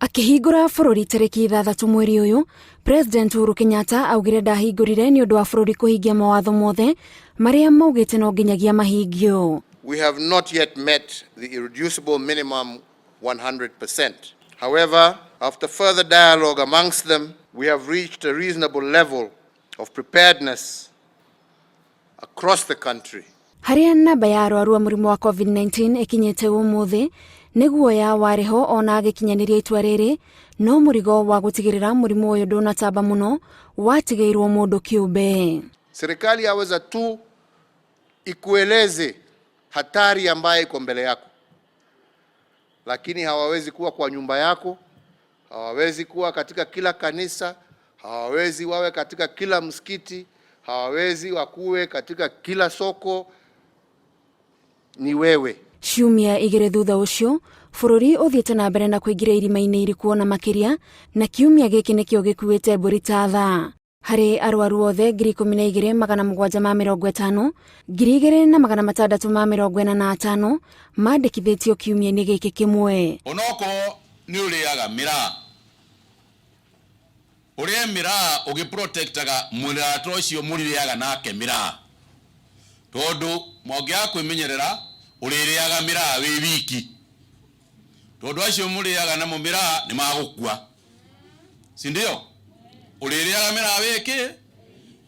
Akihingura bururi tariki 6 mweri uyu, President Uhuru Kenyatta augire ndahingurire ni undu wa bururi kuhingia mawatho mothe maria maugite no nginyagia mahingio. We have not yet met the irreducible minimum 100%. However, after further dialogue amongst them, we have reached a reasonable level of preparedness across the country. Haria namba ya arwaru a murimu wa COVID-19 ikinyete umuthi niguo ya wariho ona agikinyaniria itua riri no murigo wa gutigirira murimu uyu ndunatamba muno watigairwo mundu kiumbe. Serikali yaweza tu ikueleze hatari ambayo iko mbele yako, lakini hawawezi kuwa kwa nyumba yako, hawawezi kuwa katika kila kanisa, hawawezi wawe katika kila msikiti, hawawezi wakuwe katika kila soko. Ni wewe. Ciumia igire thutha ucio bururi uthiete na mbere na kuingira irima-ini iriku na makiria na kiumia giki nikio gikuite mburi tatha. Hari arwaru othe 12,750, 2,645 mandikithitio kiumia-ini giki kimwe. Onoko ni uriaga mira. Uria mira ugiprotectaga murato ucio muriaga nake mira. Tondu mwangia kwimenyerera uririaga mira wi wiki. Tondu acio muriaga na mumira ni magukua. Si ndio? Uririaga mira wiki.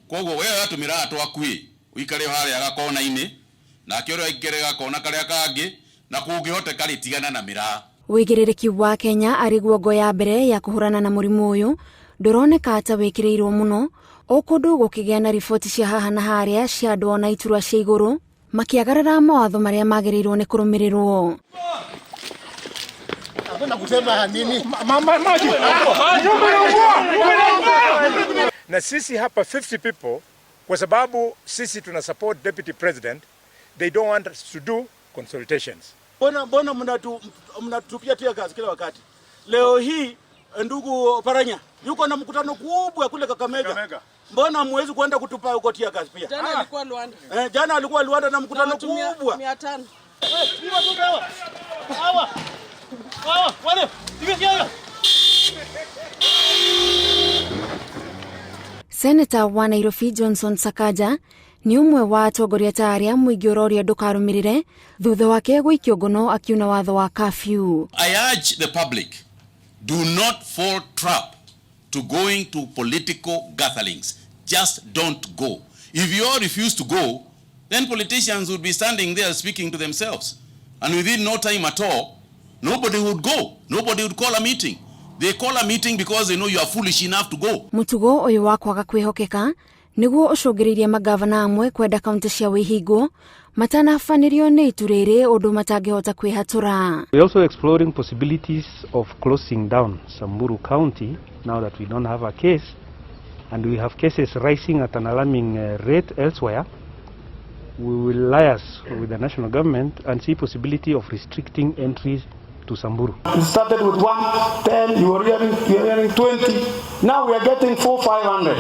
Koguo wewe atumira twakui. Uikare haria gakona-ini na kioro ikerega kona karia kangi na kungihote karitigana na mira. Wigiririki wa Kenya ari guongo ya mbere ya kuhurana na murimu uyu nduroneka ata wikirirwo muno okundu gukigia na riboti cia haha na haria cia andu ona iturwa cia iguru makiagarara mawatho maria magirirwo ni kurumirirwo. Na sisi hapa 50 people kwa sababu sisi tuna support deputy president, they don't want us to do consultations. Mbona mnatupia tia kazi kila wakati? Leo hii ndugu Paranya yuko na mkutano kubwa kule Kakamega. Mbona mwezi kwenda kutupa huko tia kazi pia? Jana alikuwa Luanda. Jana alikuwa Luanda na mkutano kubwa. 500. Wale. Senator wa Nairobi Johnson Sakaja ni umwe wa atongoria ta aria muingi uroria ndukarumirire thutha wake guikio ngono akiuna watho wa curfew. I urge the public, do not fall trap to going to political gatherings. Just don't go. If you all refuse to go, then politicians would be standing there speaking to themselves. And within no time at all, nobody would go. Nobody would call a meeting. They call a meeting because they know you are foolish enough to go. Mitugo uyu wa kwaga kwihokeka niguo ucungiririe magavana amwe kwenda kaunti cia wihingo matanafanirio ni ituriri undu matangihota kwihatura. We also exploring possibilities of closing down Samburu County now that we don't have a case and we have cases rising at an alarming rate elsewhere. We will liaise with the national government and see possibility of restricting entries to Samburu. We started with 110, you are hearing 20. Now we are getting 400-500.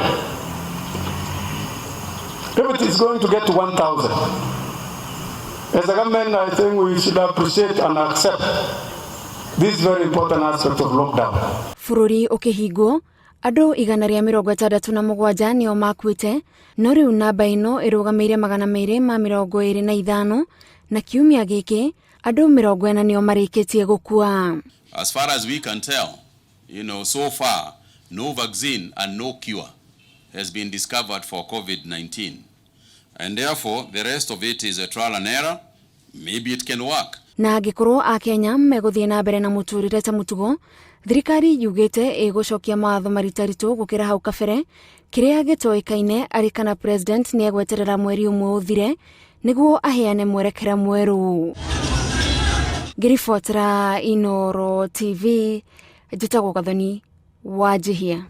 If it is going to get to 1,000, as a government, I think we should appreciate and accept this very important aspect of lockdown. Bururi ukihingo andu 167 nio makuite no riu namba ino irugameire 225 na kiumia giki andu 40 nio marikitie gukua. As far as we can tell, so far no vaccine and no cure has been discovered for COVID-19. And therefore, the rest of it is a trial and error. Maybe it can work. Na angikorwo Akenya meguthie na mbere na muturire ta mutugo, thirikari yugite igucokia mawatho maritaritu gukira hau kabere, kiria gitoikaine ari kana president ni egweterera mweri umwe uthire niguo aheane mwerekera mweru. Ngiribotera Inooro TV, njitagwo Gathoni Wanjihia.